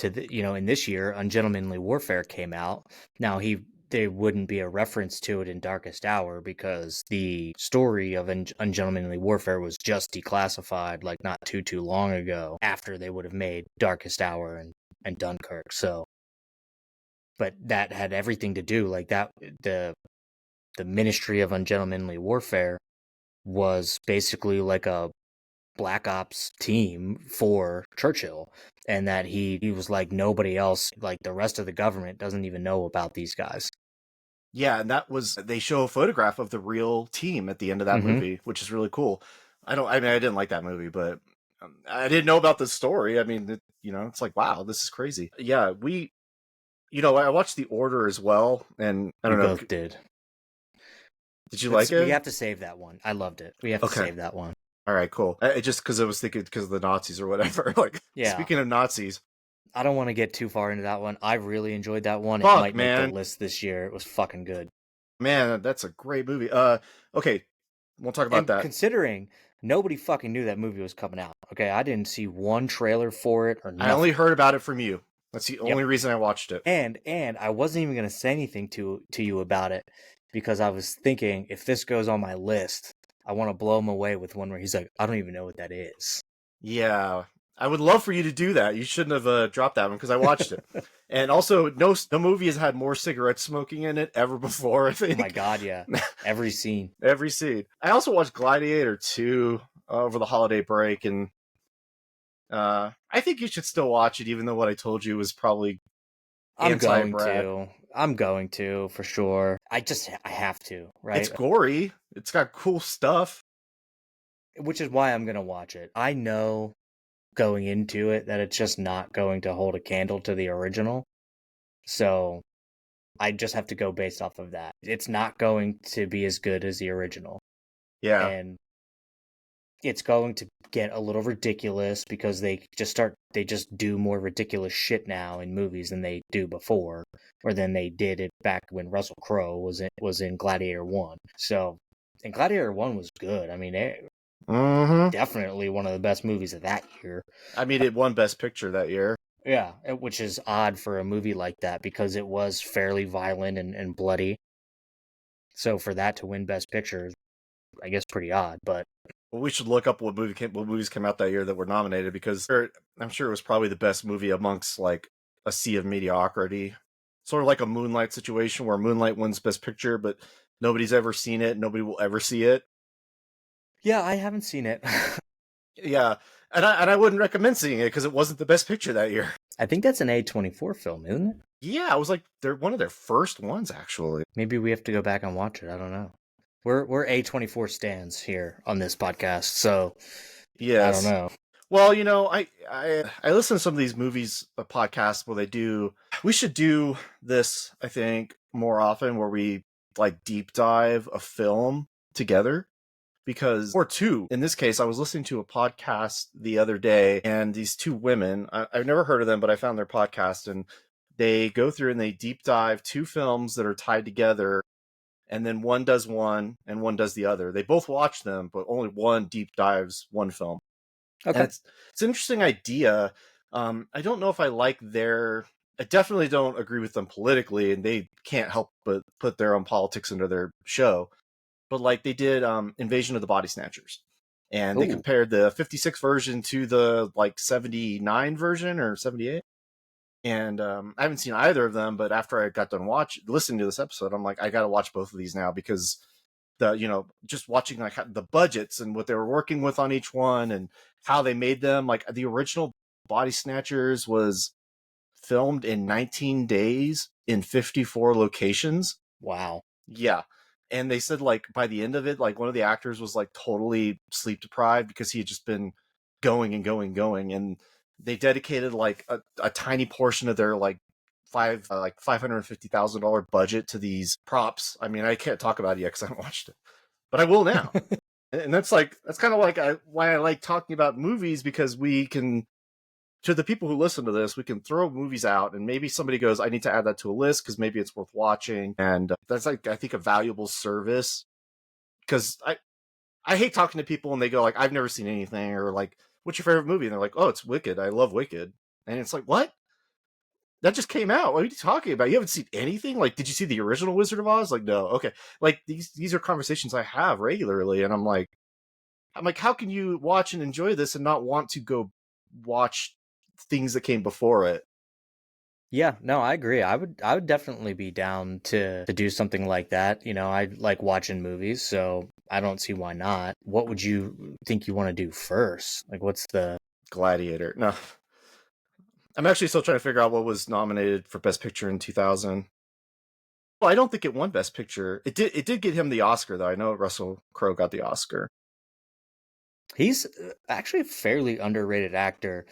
in this year, Ungentlemanly Warfare came out. Now there wouldn't be a reference to it in Darkest Hour because the story of Ungentlemanly Warfare was just declassified like not too long ago after they would have made Darkest Hour and Dunkirk. So, but that had everything to do like that. the Ministry of Ungentlemanly Warfare was basically like a black ops team for Churchill, and that he was like nobody else, like the rest of the government doesn't even know about these guys. Yeah, and they show a photograph of the real team at the end of that movie, which is really cool. I didn't like that movie, but I didn't know about the story. I mean, it's like, wow, this is crazy. Yeah, I watched The Order as well, and I We don't know, both did. did you like We it? have to save that one. I loved it. We have to Okay. save that one. All right, cool. Just because I was thinking because of the Nazis or whatever. Like, Yeah. speaking of Nazis, I don't want to get too far into that one. I really enjoyed that one. It fuck, might make the man. list this year. It was fucking good. Man, that's a great movie. Okay, we'll talk about And that. considering nobody fucking knew that movie was coming out. Okay, I didn't see one trailer for it or nothing. I only heard about it from you. That's the only reason I watched it. And I wasn't even gonna say anything to you about it because I was thinking if this goes on my list, I want to blow him away with one where he's like, I don't even know what that is. Yeah, I would love for you to do that. You shouldn't have dropped that one because I watched it. And also, no movie has had more cigarette smoking in it ever before, I think. Oh my god, yeah. Every scene. Every scene. I also watched Gladiator 2 over the holiday break, and I think you should still watch it, even though what I told you was probably I'm anti-Brad. going to, for sure. I have to, right? It's gory. It's got cool stuff. Which is why I'm going to watch it. I know going into it that it's just not going to hold a candle to the original. So I just have to go based off of that. It's not going to be as good as the original. Yeah. And it's going to get a little ridiculous because they just do more ridiculous shit now in movies than they do before, or than they did it back when Russell Crowe was in Gladiator 1. So, and Gladiator 1 was good. I mean, definitely one of the best movies of that year. I mean, it won Best Picture that year. Yeah, which is odd for a movie like that because it was fairly violent and bloody. So for that to win Best Picture, I guess pretty odd, but Well, we should look up what movies came out that year that were nominated, because I'm sure it was probably the best movie amongst like a sea of mediocrity. Sort of like a Moonlight situation where Moonlight wins Best Picture, but nobody's ever seen it. Nobody will ever see it. yeah, I haven't seen it. Yeah, and I wouldn't recommend seeing it because it wasn't the Best Picture that year. I think that's an A24 film, isn't it? Yeah, it was like they're one of their first ones, actually. Maybe we have to go back and watch it. I don't know. We're A24 stands here on this podcast, so Yes. I don't know. Well, I listen to some of these movies podcasts where they do. We should do this, I think, more often, where we like deep dive a film together. Because, or two, in this case, I was listening to a podcast the other day, and these two women, I've never heard of them, but I found their podcast, and they go through and they deep dive two films that are tied together, and then one does one and one does the other. They both watch them, but only one deep dives one film. Okay. And it's an interesting idea. I don't know if I like I definitely don't agree with them politically, and they can't help but put their own politics into their show. But like they did Invasion of the Body Snatchers, and they compared the 56 version to the like 79 version or 78. And I haven't seen either of them, but after I got done listening to this episode, I'm like, I got to watch both of these now, because just watching like the budgets and what they were working with on each one and how they made them. Like the original Body Snatchers was filmed in 19 days in 54 locations. Wow. Yeah. And they said like by the end of it, like one of the actors was like totally sleep deprived because he had just been going and going and going. And they dedicated like a tiny portion of their like $550,000 budget to these props. I mean, I can't talk about it yet because I haven't watched it, but I will now. And that's kind of like why I like talking about movies, because we can, to the people who listen to this, we can throw movies out and maybe somebody goes, I need to add that to a list because maybe it's worth watching. And that's like, I think, a valuable service, because I hate talking to people and they go like, I've never seen anything, or like, what's your favorite movie? And they're like, oh, it's Wicked. I love Wicked. And it's like, what? That just came out. What are you talking about? You haven't seen anything? Like, did you see the original Wizard of Oz? Like, no. Okay. Like these are conversations I have regularly, and I'm like, how can you watch and enjoy this and not want to go watch things that came before it? Yeah, no, I agree. I would definitely be down to do something like that. I like watching movies, so I don't see why not. What would you think you want to do first? Like, what's the Gladiator. No, I'm actually still trying to figure out what was nominated for Best Picture in 2000. Well, I don't think it won Best Picture. It did. It did get him the Oscar, though. I know Russell Crowe got the Oscar. He's actually a fairly underrated actor.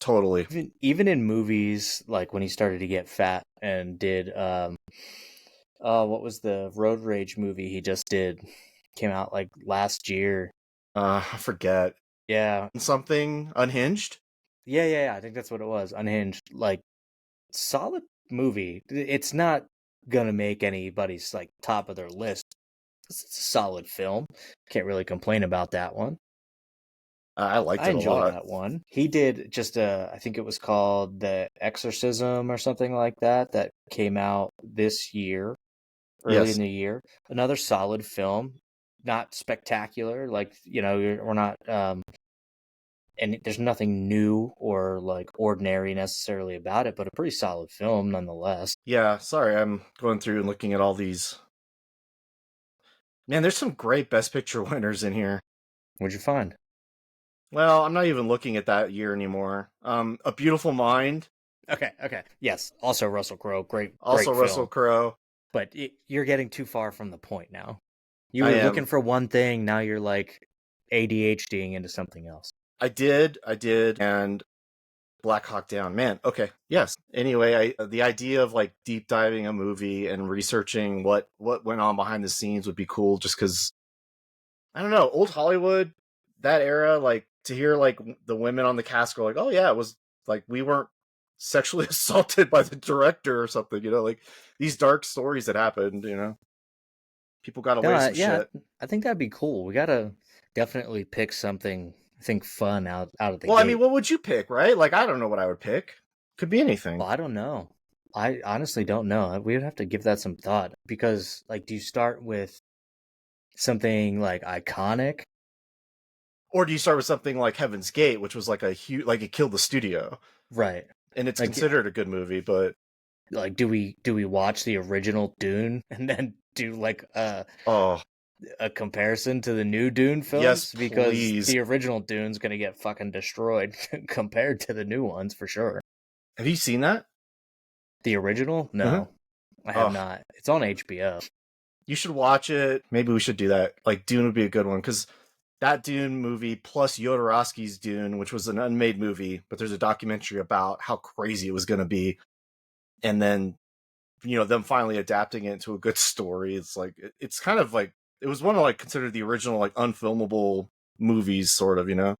Totally. Even in movies, like when he started to get fat and did what was the road rage movie he just did? Came out like last year. I forget. Yeah. Something Unhinged. Yeah. I think that's what it was. Unhinged. Like, solid movie. It's not gonna make anybody's like top of their list. It's a solid film. Can't really complain about that one. I liked I it a enjoyed lot. that one. He did just I think it was called The Exorcism or something like that, that came out this year, early in Yes. the year. Another solid film, not spectacular. Like, we're not, and there's nothing new or like ordinary necessarily about it, but a pretty solid film nonetheless. Yeah. Sorry, I'm going through and looking at all these. Man, there's some great Best Picture winners in here. What'd you find? Well, I'm not even looking at that year anymore. A Beautiful Mind. Okay. Yes, also Russell Crowe, Also great Russell film. Crowe. But you're getting too far from the point now. You I were am. looking for one thing, now you're like ADHDing into something else. I did, and Black Hawk Down. Man, okay, yes. Anyway, the idea of like deep diving a movie and researching what went on behind the scenes would be cool. Just because I don't know, old Hollywood, that era, like to hear like the women on the cast go like, oh yeah, it was like we weren't sexually assaulted by the director or something. Like these dark stories that happened. People got No, away with some yeah, shit. I think that'd be cool. We gotta definitely pick something, I think, fun out of the Well, I mean, gate. what would you pick, right? Like, I don't know what I would pick. Could be anything. Well, I don't know. I honestly don't know. We would have to give that some thought because, like, do you start with something like iconic? Or do you start with something like Heaven's Gate, which was like a huge, like it killed the studio, Right. and it's Like, considered a good movie, but do we watch the original Dune and then do like oh a comparison to the new Dune yes, films? Because please. the original Dune's gonna get fucking destroyed compared to the new ones for sure. Have you seen that? The original? Uh-huh. No, I have Oh, not. It's on HBO. you should watch it. Maybe we should do that. Like Dune would be a good one because that Dune movie plus Jodorowsky's Dune, which was an unmade movie, but there's a documentary about how crazy it was going to be, and then them finally adapting it into a good story. It's like it's kind of like it was one of like considered the original like unfilmable movies, sort of. Well,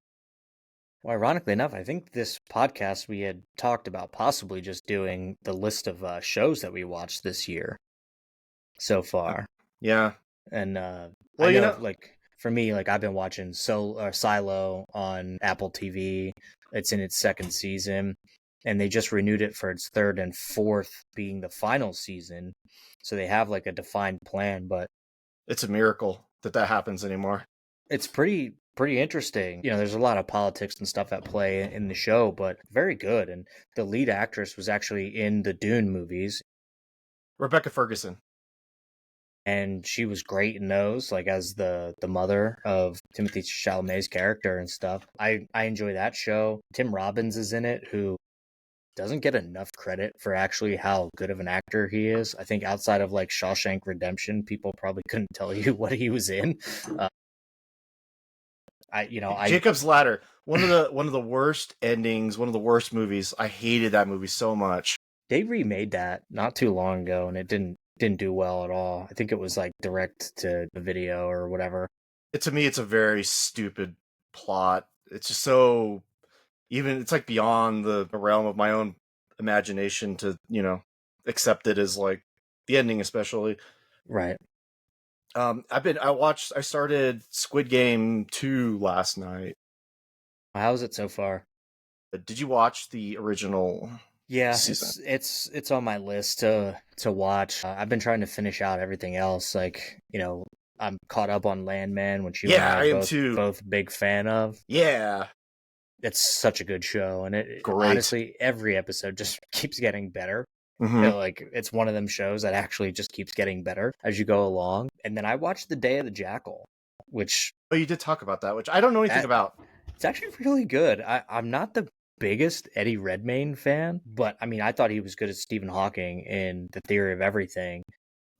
ironically enough, I think this podcast we had talked about possibly just doing the list of shows that we watched this year so far. Yeah. And I Well, know, like for me, like I've been watching Silo on Apple TV. It's in its second season, and they just renewed it for its third and fourth, being the final season. So they have like a defined plan, but it's a miracle that happens anymore. it's pretty interesting. There's a lot of politics and stuff at play in the show, but very good. And the lead actress was actually in the Dune movies, Rebecca Ferguson. and she was great in those, like as the mother of Timothée Chalamet's character and stuff. I enjoy that show. Tim Robbins is in it, who doesn't get enough credit for actually how good of an actor he is. I think outside of like Shawshank Redemption, people probably couldn't tell you what he was in. I Jacob's Ladder. One of the worst endings, one of the worst movies. I hated that movie so much. They remade that not too long ago, and it didn't do well at all. I think it was like direct to the video or whatever. To me, it's a very stupid plot. It's just so even. It's like beyond the realm of my own imagination to accept it as like the ending, especially. Right. I started Squid Game 2 last night. How's it so far? Did you watch the original Yeah, season? it's on my list to watch. I've been trying to finish out everything else. Like, I'm caught up on Landman, which you and Yeah, I I are am both too. both big fan of. Yeah. It's such a good show, and it Great. honestly every episode just keeps getting better. Mm-hmm. Like it's one of them shows that actually just keeps getting better as you go along. And then I watched The Day of the Jackal, which Oh, you did talk about that, which I don't know anything that about. it's actually really good. I'm not the biggest Eddie Redmayne fan, but I mean I thought he was good as Stephen Hawking in The Theory of Everything.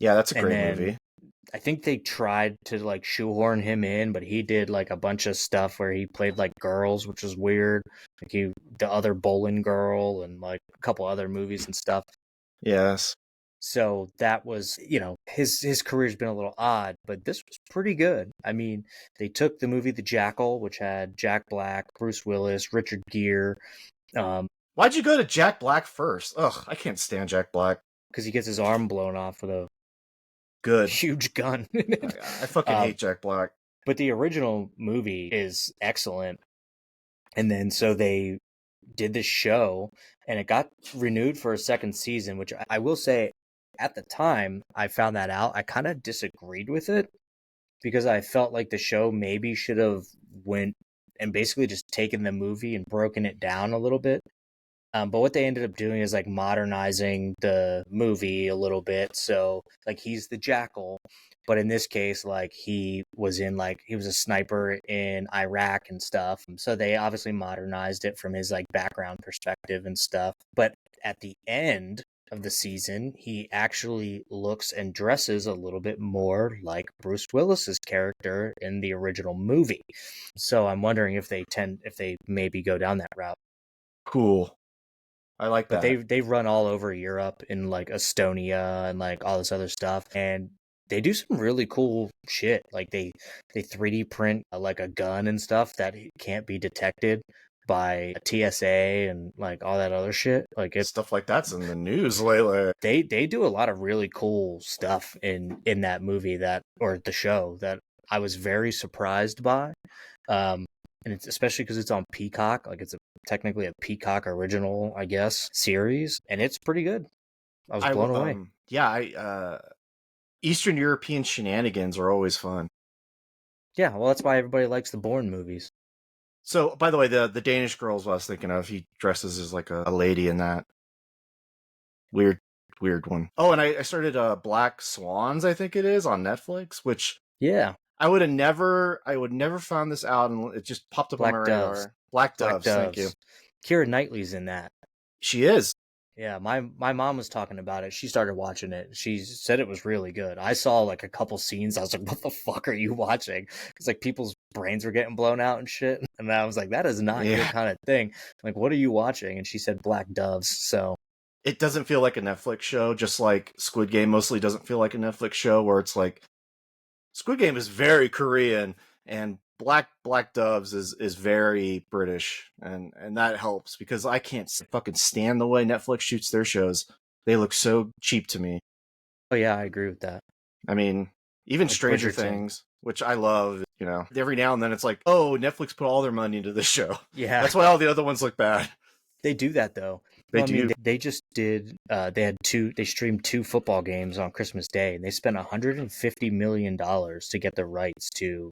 Yeah, that's a And great then movie. I think they tried to like shoehorn him in, but he did like a bunch of stuff where he played like girls, which was weird. Like the other bowling girl, and like a couple other movies and stuff. Yes. So that was, his career's been a little odd, but this was pretty good. I mean, they took the movie The Jackal, which had Jack Black, Bruce Willis, Richard Gere, Why'd you go to Jack Black first? Ugh, I can't stand Jack Black. because he gets his arm blown off with a Good. huge gun in it. I fucking hate Jack Black. But the original movie is excellent. And then so they did this show, and it got renewed for a second season, which I will say at the time I found that out, I kind of disagreed with it because I felt like the show maybe should have went and basically just taken the movie and broken it down a little bit. But what they ended up doing is like modernizing the movie a little bit. So like he's the jackal, but in this case, like he was a sniper in Iraq and stuff. So they obviously modernized it from his like background perspective and stuff. But at the end of the season, he actually looks and dresses a little bit more like Bruce Willis's character in the original movie. So I'm wondering if they maybe go down that route. Cool. I like But that. they run all over Europe in like Estonia and like all this other stuff, and they do some really cool shit. Like they 3D print like a gun and stuff that can't be detected by TSA and like all that other shit. Like it Stuff like that's in the news lately. they do a lot of really cool stuff in that movie or the show that I was very surprised by. And it's especially because it's on Peacock, like it's technically a Peacock original, I guess, series, and it's pretty good. I was blown away. Yeah, Eastern European shenanigans are always fun. Yeah, well, that's why everybody likes the Bourne movies. So, by the way, the Danish girls I was thinking of, he dresses as like a lady in that. Weird, weird one. Oh, and I started Black Swans, I think it is, on Netflix, which Yeah, I would never found this out, and it just popped up on my Black Doves. radar. Black Black Doves, thank you. Doves. Keira Knightley's in that. She is. Yeah, my mom was talking about it. She started watching it. She said it was really good. I saw like a couple scenes. I was like, "What the fuck are you watching?" Because like people's brains were getting blown out and shit. And I was like, "That is not your kind of thing." Like, what are you watching? And she said Black Doves. So It doesn't feel like a Netflix show, just like Squid Game mostly doesn't feel like a Netflix show, where it's like Squid Game is very Korean and Black Doves is very British, and that helps because I can't fucking stand the way Netflix shoots their shows. They look so cheap to me. oh yeah, I agree with that. I mean, even Like Stranger Bridgerton. Things, which I love, every now and then it's like, oh, Netflix put all their money into this show. Yeah, That's why all the other ones look bad. they do that though. They Well, I mean, do. they just did. They streamed 2 football games on Christmas Day, and they spent $150 million to get the rights to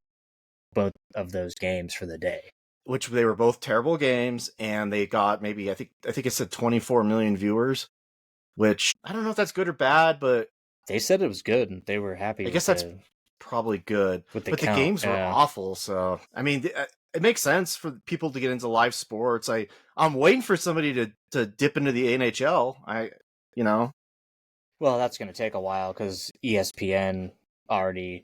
both of those games for the day. Which they were both terrible games, and they got maybe I think it said 24 million viewers, which I don't know if that's good or bad, but They said it was good, and they were happy. I guess that's probably good. with the But the count. games were awful, so I mean, it makes sense for people to get into live sports. I'm waiting for somebody to dip into the NHL. Well, that's going to take a while because ESPN already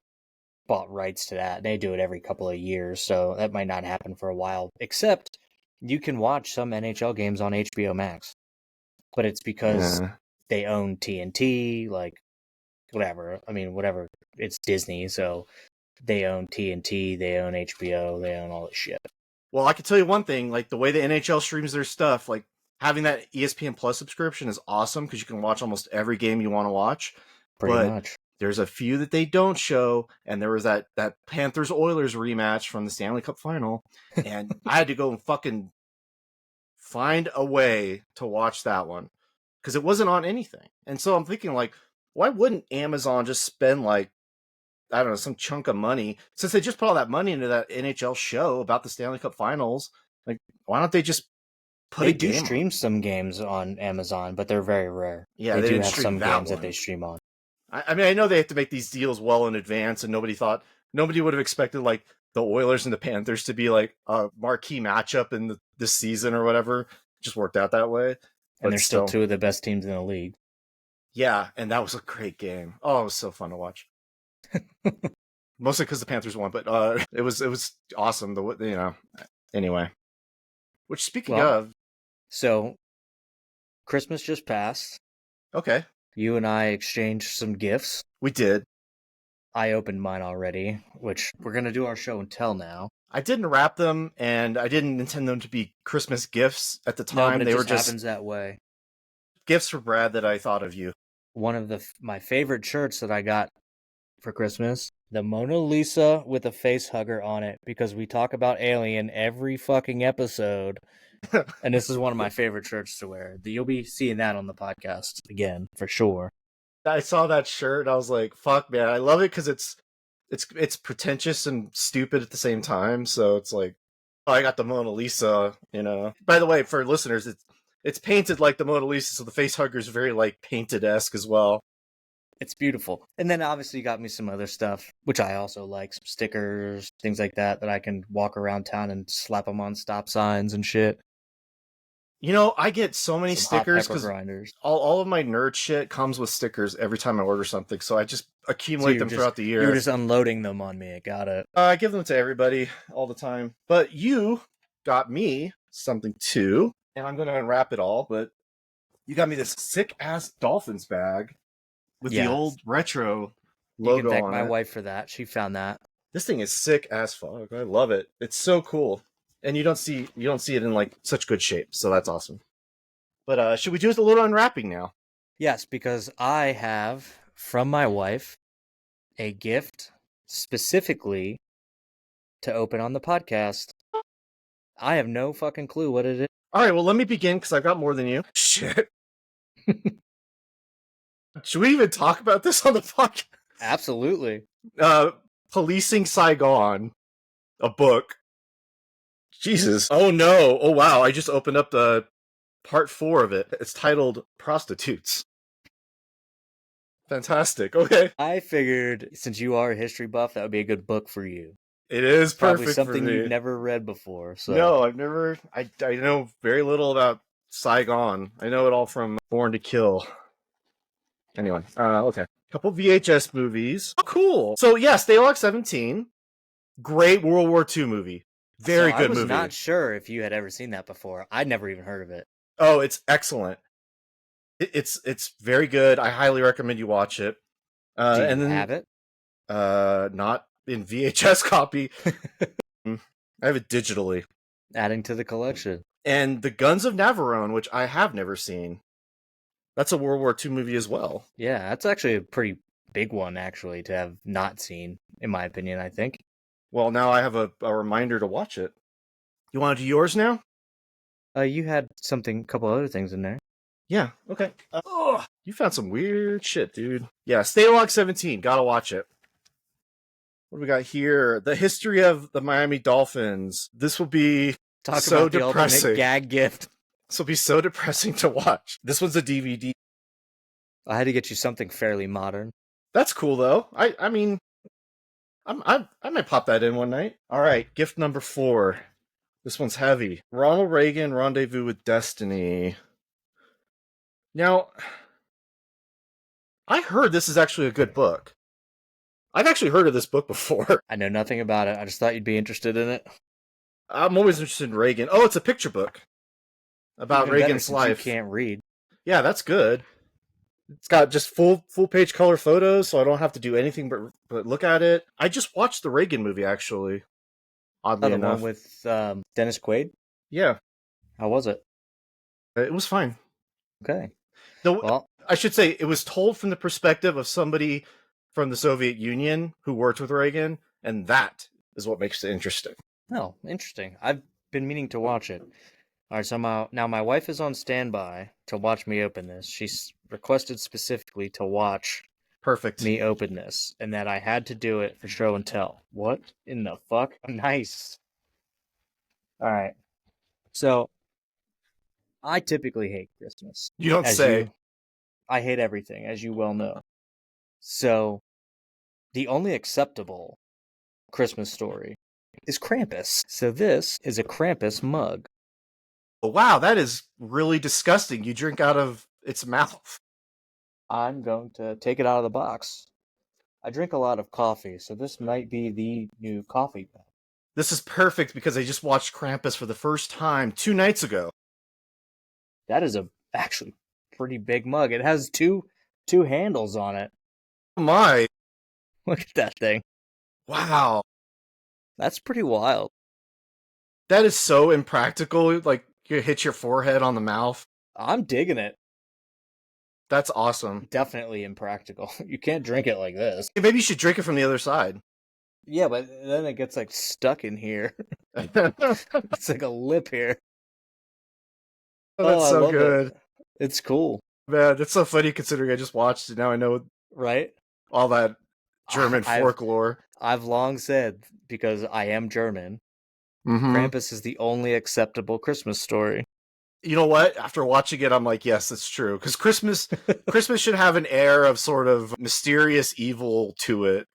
bought rights to that. They do it every couple of years, so that might not happen for a while. Except you can watch some NHL games on HBO Max, but it's because they own TNT, like whatever. I mean, whatever. It's Disney, so they own TNT, they own HBO, they own all this shit. Well, I can tell you one thing: like the way the NHL streams their stuff, like having that ESPN Plus subscription is awesome because you can watch almost every game you want to watch. Pretty much. There's a few that they don't show, and there was that Panthers Oilers rematch from the Stanley Cup final, and I had to go and fucking find a way to watch that one because it wasn't on anything. And so I'm thinking, like, why wouldn't Amazon just spend like, I don't know, some chunk of money, since they just put all that money into that NHL show about the Stanley Cup finals, Like, why don't they just put They a do game stream on? some games on Amazon, but they're very rare. Yeah, They they do didn't have stream some that games that they one. stream on. I mean, I know they have to make these deals well in advance, and nobody would have expected like the Oilers and the Panthers to be like a marquee matchup in this season or whatever. It just worked out that way, And but they're still still, two of the best teams in the league. yeah. And that was a great game. Oh, it was so fun to watch. Mostly because the Panthers won, but it was awesome. Anyway. Which, speaking Well, of, so Christmas just passed. okay, You and I exchanged some gifts. we did. I opened mine already, which we're going to do our show and tell now. I didn't wrap them, and I didn't intend them to be Christmas gifts at the No, time. but it They were just just happens that way. gifts for Brad that I thought of you. One of my favorite shirts that I got for Christmas, the Mona Lisa with a face hugger on it, because we talk about Alien every fucking episode. And this is one of my favorite shirts to wear. You'll be seeing that on the podcast again, for sure. I saw that shirt, and I was like, "Fuck, man!" I love it because it's pretentious and stupid at the same time. So it's like, oh, I got the Mona Lisa, you know. By the way, for listeners, it's painted like the Mona Lisa, so the face hugger is very like painted-esque as well. It's beautiful. And then obviously you got me some other stuff, which I also like, some stickers, things like that I can walk around town and slap them on stop signs and shit. You know, I get so many Some stickers hot pepper because grinders. all of my nerd shit comes with stickers every time I order something, so I just accumulate them throughout the year. You were just unloading them on me. Got it. I give them to everybody all the time. But you got me something too, and I'm going to unwrap it all, but you got me this sick-ass Dolphins bag with the old retro logo you can thank on my it. wife for that. She found that. This thing is sick as fuck. I love it. It's so cool. And you don't see it in like such good shape, so that's awesome. But should we do a little unwrapping now? Yes, because I have from my wife a gift specifically to open on the podcast. I have no fucking clue what it is. All right, well, let me begin because I've got more than you. Shit. Should we even talk about this on the podcast? Absolutely. Policing Saigon, a book. Jesus. Oh no. Oh wow. I just opened up the part 4 of it. It's titled Prostitutes. Fantastic. Okay. I figured since you are a history buff, that would be a good book for you. It is Probably perfect something for me. you've never read before. So. No, I've never. I know very little about Saigon. I know it all from Born to Kill. Anyway, okay. Couple VHS movies. Oh, cool. So yes, Stalag 17. Great World War II movie. Very good movie. I was not sure if you had ever seen that before. I'd never even heard of it. Oh, it's excellent. It's very good. I highly recommend you watch it. Do you have it? Not in VHS copy. I have it digitally. Adding to the collection. And The Guns of Navarone, which I have never seen. That's a World War II movie as well. Yeah, that's actually a pretty big one, actually, to have not seen, in my opinion, I think. Well, now I have a reminder to watch it. You want to do yours now? You had a couple other things in there. Yeah, okay. You found some weird shit, dude. Yeah, Stalag 17. Gotta watch it. What do we got here? The history of the Miami Dolphins. This will be so depressing. The ultimate gag gift. This will be so depressing to watch. This one's a DVD. I had to get you something fairly modern. That's cool, though. I mean, I might pop that in one night. All right, gift number 4. This one's heavy. Ronald Reagan, Rendezvous with Destiny. Now, I heard this is actually a good book. I've actually heard of this book before. I know nothing about it. I just thought you'd be interested in it. I'm always interested in Reagan. Oh, it's a picture book about Reagan's life. You can't read. Yeah, that's good. It's got just full page color photos, so I don't have to do anything but look at it. I just watched the Reagan movie, actually. Oddly enough, the one with Dennis Quaid. Yeah. How was it? It was fine. Okay. Well, I should say it was told from the perspective of somebody from the Soviet Union who worked with Reagan, and that is what makes it interesting. Oh, interesting. I've been meaning to watch it. All right, so now my wife is on standby to watch me open this. She's requested specifically to watch me open this, and that I had to do it for show and tell. What in the fuck? Nice. All right. So I typically hate Christmas. You don't As say. you, I hate everything, as you well know. So the only acceptable Christmas story is Krampus. So this is a Krampus mug. Oh, wow, that is really disgusting. You drink out of its mouth. I'm going to take it out of the box. I drink a lot of coffee, so this might be the new coffee mug. This is perfect because I just watched Krampus for the first time 2 nights ago. That is a actually pretty big mug. It has two handles on it. Oh my. Look at that thing. Wow. That's pretty wild. That is so impractical. Like, you hit your forehead on the mouth. I'm digging it. That's awesome. Definitely impractical. You can't drink it like this. Maybe you should drink it from the other side. Yeah, but then it gets like stuck in here. That's It's like a lip here. I so love good. it. It's cool. Man, that's so funny considering I just watched it. Now I know Right? all that German folklore. I've long said, because I am German, Krampus is the only acceptable Christmas story. You know what? After watching it, I'm like, yes, that's true. Because Christmas should have an air of sort of mysterious evil to it.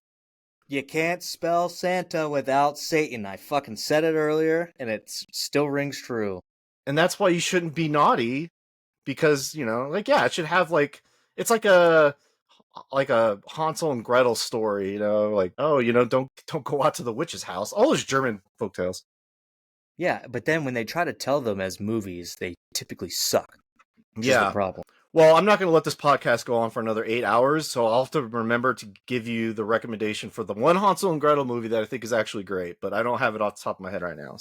You can't spell Santa without Satan. I fucking said it earlier, and it still rings true. And that's why you shouldn't be naughty. Because, like, yeah, it should have, like, it's like a Hansel and Gretel story, like, oh, don't go out to the witch's house. All those German folktales. Yeah, but then when they try to tell them as movies, they typically suck. Which is the problem. Well, I'm not going to let this podcast go on for another 8 hours, so I'll have to remember to give you the recommendation for the one Hansel and Gretel movie that I think is actually great, but I don't have it off the top of my head right now.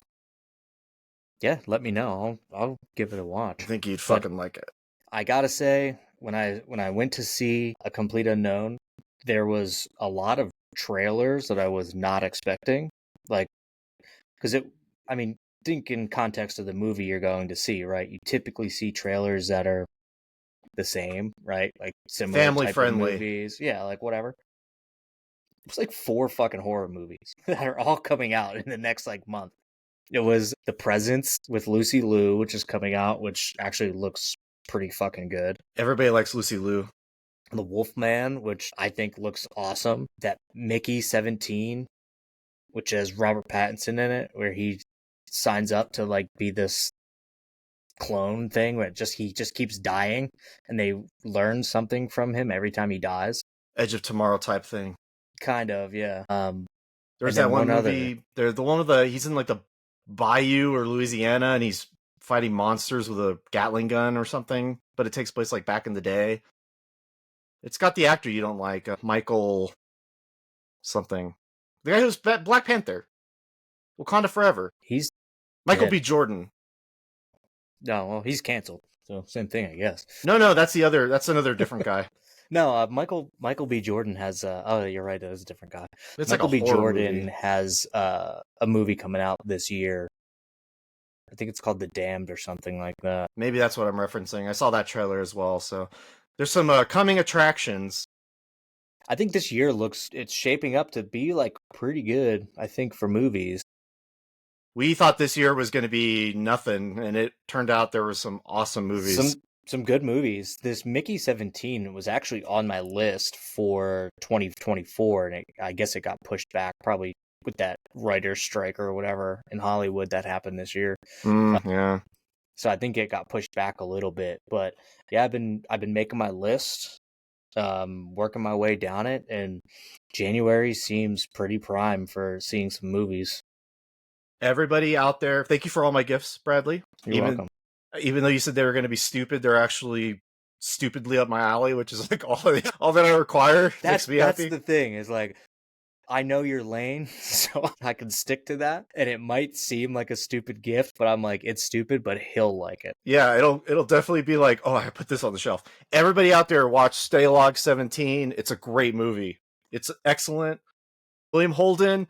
Yeah, let me know. I'll give it a watch. I think you'd fucking like it. I gotta say, when I went to see A Complete Unknown, there was a lot of trailers that I was not expecting. Like, because think in context of the movie you're going to see, right? You typically see trailers that are the same, right? Like similar family type friendly of movies. Yeah, like whatever. It's like 4 fucking horror movies that are all coming out in the next like month. It was The Presence with Lucy Liu, which is coming out, which actually looks pretty fucking good. Everybody likes Lucy Liu. The Wolfman, which I think looks awesome. That Mickey 17, which has Robert Pattinson in it, where he signs up to like be this clone thing where he just keeps dying and they learn something from him every time he dies. Edge of Tomorrow type thing. Kind of, yeah. There's that one movie. There's the one with he's in like the Bayou or Louisiana and he's fighting monsters with a Gatling gun or something, but it takes place like back in the day. It's got the actor you don't like, Michael something. The guy who's Black Panther. Wakanda Forever. He's Michael B. Jordan. No, well, he's canceled. So same thing, I guess. No, that's another different guy. No, Michael B. Jordan has oh, you're right, that is a different guy. It's Michael like B. Jordan has a movie coming out this year. I think it's called The Damned or something like that. Maybe that's what I'm referencing. I saw that trailer as well, so there's some coming attractions. I think this year it's shaping up to be like pretty good, I think, for movies. We thought this year was going to be nothing, and it turned out there were some awesome movies. Some good movies. This Mickey 17 was actually on my list for 2024, and I guess it got pushed back probably with that writer's strike or whatever in Hollywood that happened this year. Yeah. So I think it got pushed back a little bit, but yeah, I've been making my list, working my way down it, and January seems pretty prime for seeing some movies. Everybody out there, thank you for all my gifts, Bradley. You're welcome. Even though you said they were going to be stupid, they're actually stupidly up my alley, which is like all that I require. That's happy. The thing is like, I know your lane, so I can stick to that. And it might seem like a stupid gift, but I'm like, it's stupid, but he'll like it. Yeah, it'll definitely be like, oh, I put this on the shelf. Everybody out there, watch Stalag 17. It's a great movie. It's excellent. William Holden.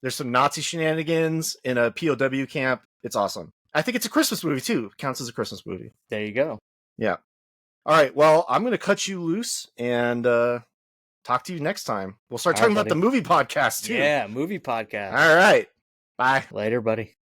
There's some Nazi shenanigans in a POW camp. It's awesome. I think it's a Christmas movie, too. Counts as a Christmas movie. There you go. Yeah. All right. Well, I'm going to cut you loose and talk to you next time. We'll start talking about the movie podcast, too. Yeah, movie podcast. All right. Bye. Later, buddy.